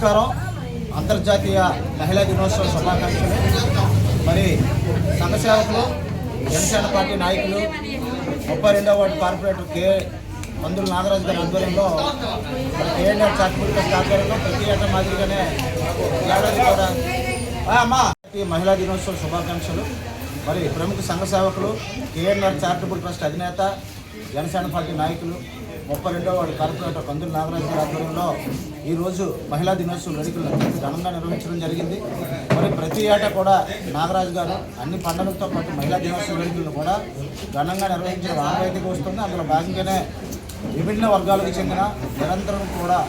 నమస్కారం. అంతర్జాతీయ మహిళా దినోత్సవ శుభాకాంక్షలు. మరి సంఘ సేవకులు, జనసేన పార్టీ నాయకులు, 32వ వార్డు కార్పొరేటర్ మందుల నాగరాజు గారి ఆధ్వర్యంలో కేఎన్ఆర్ చారిటబుల్ ట్రస్ట్ ఆధ్వర్యంలో ప్రతి ఏటా మాదిరిగానే ఏడాది కూడా మహిళా దినోత్సవ శుభాకాంక్షలు. మరి ప్రముఖ సంఘ సేవకులు, కేఎన్ఆర్ చారిటబుల్ ట్రస్ట్ అధినేత, జనసేన పార్టీ నాయకులు, 32వ వార్డు కార్పొరేటర్ కందుల నాగరాజు గారి ఆధ్వర్యంలో ఈరోజు మహిళా దినోత్సవం వేడుకలు ఘనంగా నిర్వహించడం జరిగింది. మరి ప్రతి ఏటా కూడా నాగరాజు గారు అన్ని పండుగలతో పాటు మహిళా దినోత్సవ వేడుకలను కూడా ఘనంగా నిర్వహించడం ఆనవాయితీగా వస్తుంది. అందులో భాగంగానే విభిన్న వర్గాలకు చెందిన నిరంతరం కూడా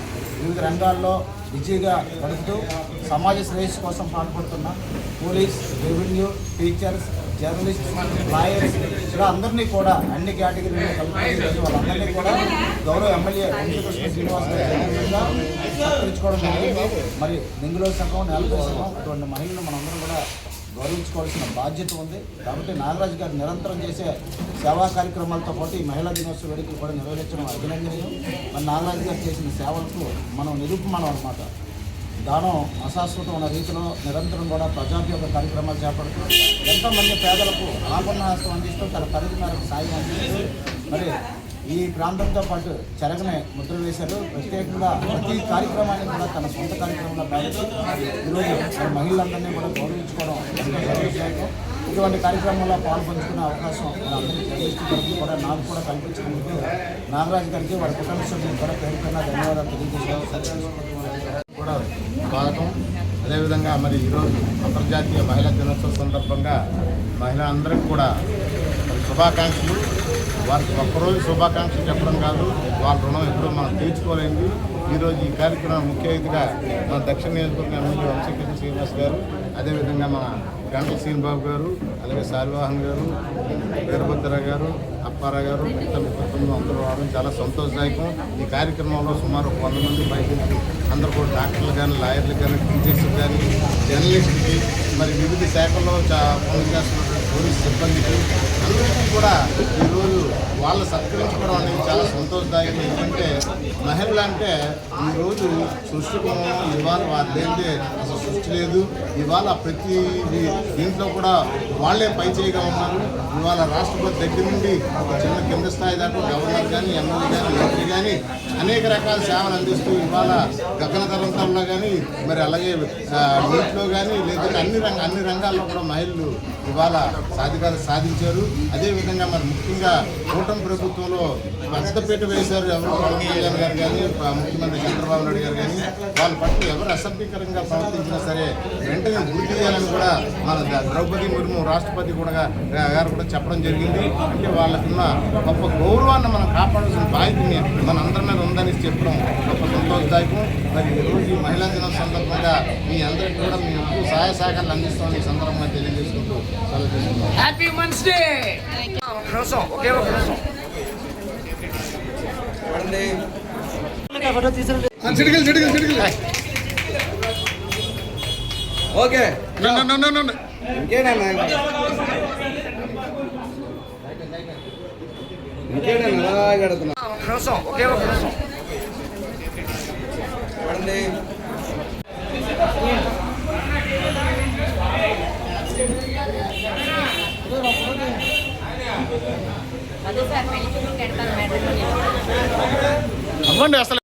వివిధ రంగాల్లో బిజీగా గడుపుతూ సమాజ శ్రేయస్సు కోసం పాల్పడుతున్న police, revenue, teachers, journalist, lawyers ఇలా అందరినీ కూడా అన్ని కేటగిరీలో కలుపుకొని వాళ్ళందరినీ కూడా గౌరవ ఎమ్మెల్యే వంశకృష్ణ శ్రీనివాస్ గారు సత్కరించుకోవడం జరిగింది. మరి నింగులో సంఘం, నేలపై సంఘం అటువంటి మహిళలు మనందరం కూడా గౌరవించుకోవాల్సిన బాధ్యత ఉంది. కాబట్టి నాగరాజు గారు నిరంతరం చేసే సేవా కార్యక్రమాలతో పాటు ఈ మహిళా దినోత్సవ వేడుకలు కూడా నిర్వహించడం అభినందనీయం. మరి నాగరాజు గారు చేసిన సేవలకు మనం నిరూపమానం అన్నమాట. దానం అశాశ్వతం ఉన్న రీతిలో నిరంతరం కూడా ప్రజాభ్యోగ కార్యక్రమాలు చేపడుతూ ఎంతోమంది పేదలకు ఆపన్నాస్తం అందిస్తూ తన పరిధి మేరకు సాయం అందిస్తూ మరి ఈ ప్రాంతంతో పాటు చెరగనే ముద్ర వేశారు. ప్రత్యేకంగా ప్రతి కార్యక్రమాన్ని కూడా తన సొంత కార్యక్రమంలో భావిస్తూ ఈరోజు మహిళలందరినీ కూడా గౌరవించుకోవడం ఇటువంటి కార్యక్రమంలో పాల్పంచుకునే అవకాశం అందరికీ జర్నలిస్టు కూడా నాకు కూడా కల్పించినందుకు నాగరాజు గారికి వారి కుటుంబ సభ్యులు కూడా పేరుకన్నా ధన్యవాదాలు తెలియజేసుకోవాలి కూడా స్వాగతం. అదేవిధంగా మరి ఈరోజు అంతర్జాతీయ మహిళా దినోత్సవం సందర్భంగా మహిళలందరికీ కూడా శుభాకాంక్షలు. వారికి ఒక్కరోజు శుభాకాంక్షలు చెప్పడం కాదు, వాళ్ళ రుణం ఎప్పుడూ మనం తీర్చుకోలేంది. ఈరోజు ఈ కార్యక్రమం ముఖ్య అతిథిగా మన దక్షిణ నియోజకవర్గ ఎమ్మెల్యే వంశకృష్ణ శ్రీనివాస్ గారు, అదేవిధంగా మన గంటల శ్రీనిబాబు గారు, అలాగే శాలివాహన్ గారు, వీరభద్ర గారు, అప్పారావు గారు, మిత్రులు అందరూ రావడం చాలా సంతోషదాయకం. ఈ కార్యక్రమంలో సుమారు 100 మంది బయట అందరూ కూడా డాక్టర్లు కానీ, లాయర్లు కానీ, టీచర్స్ కానీ, జర్నలిస్టుకి, మరి వివిధ శాఖల్లో పనులు చేస్తున్నటువంటి పోలీసు సిబ్బందికి అందరికీ కూడా ఈరోజు వాళ్ళు సత్కరించుకోవడం అనేది చాలా సంతోషదాయకం. ఎందుకంటే మహిళలు అంటే ఈరోజు సృష్టికి ఇవాళ వారు లేదే అసలు సృష్టి లేదు. ఇవాళ ప్రతి దీంట్లో కూడా వాళ్ళే పై చేయగా ఉన్నారు. ఇవాళ రాష్ట్రపతి దగ్గర నుండి ఒక చిన్న కింద స్థాయి దాకా గవర్నర్ కానీ, ఎమ్మెల్యే కానీ, మంత్రి కానీ అనేక రకాల సేవలు అందిస్తూ ఇవాళ గగనతరంతంలో కానీ, మరి అలాగే నీటిలో కానీ, లేదంటే అన్ని రంగాల్లో కూడా మహిళలు ఇవాళ సాధికారత సాధించారు. అదేవిధంగా మరి ముఖ్యంగా కూటమి ప్రభుత్వంలో పెద్దపీట వేశారు. ఎవరు పవన్ కళ్యాణ్ గారు కానీ, ముఖ్యమంత్రి చంద్రబాబు నాయుడు గారు కానీ, వాళ్ళ పట్ల ఎవరు అసభ్యకరంగా ప్రవర్తించినా సరే వెంటనే గుర్తు చేయాలని కూడా మన ద్రౌపది ముర్ము రాష్ట్రపతి కూడా గారు కూడా చెప్పడం జరిగింది. అంటే వాళ్ళకున్న గొప్ప గౌరవాన్ని మనం కాపాడాల్సిన బాధ్యతని మన అందరి మీద ఉందని చెప్పడం గొప్ప సంతోషదాయకం. మరి ఈరోజు ఈ మహిళా దినం సందర్భంగా మీ అందరికీ కూడా మేము ఎక్కువ సహాయ సహకారాలు అందిస్తామని ఈ సందర్భంగా తెలియజేసుకుంటూ సెలవు తీసుకుంటాం. Happy women's day. ఓకే ఇంకేనా అలాగే అడుగుతున్నా. ఒకే ఒక నిమిషం పడండి. అవ్వండి అసలు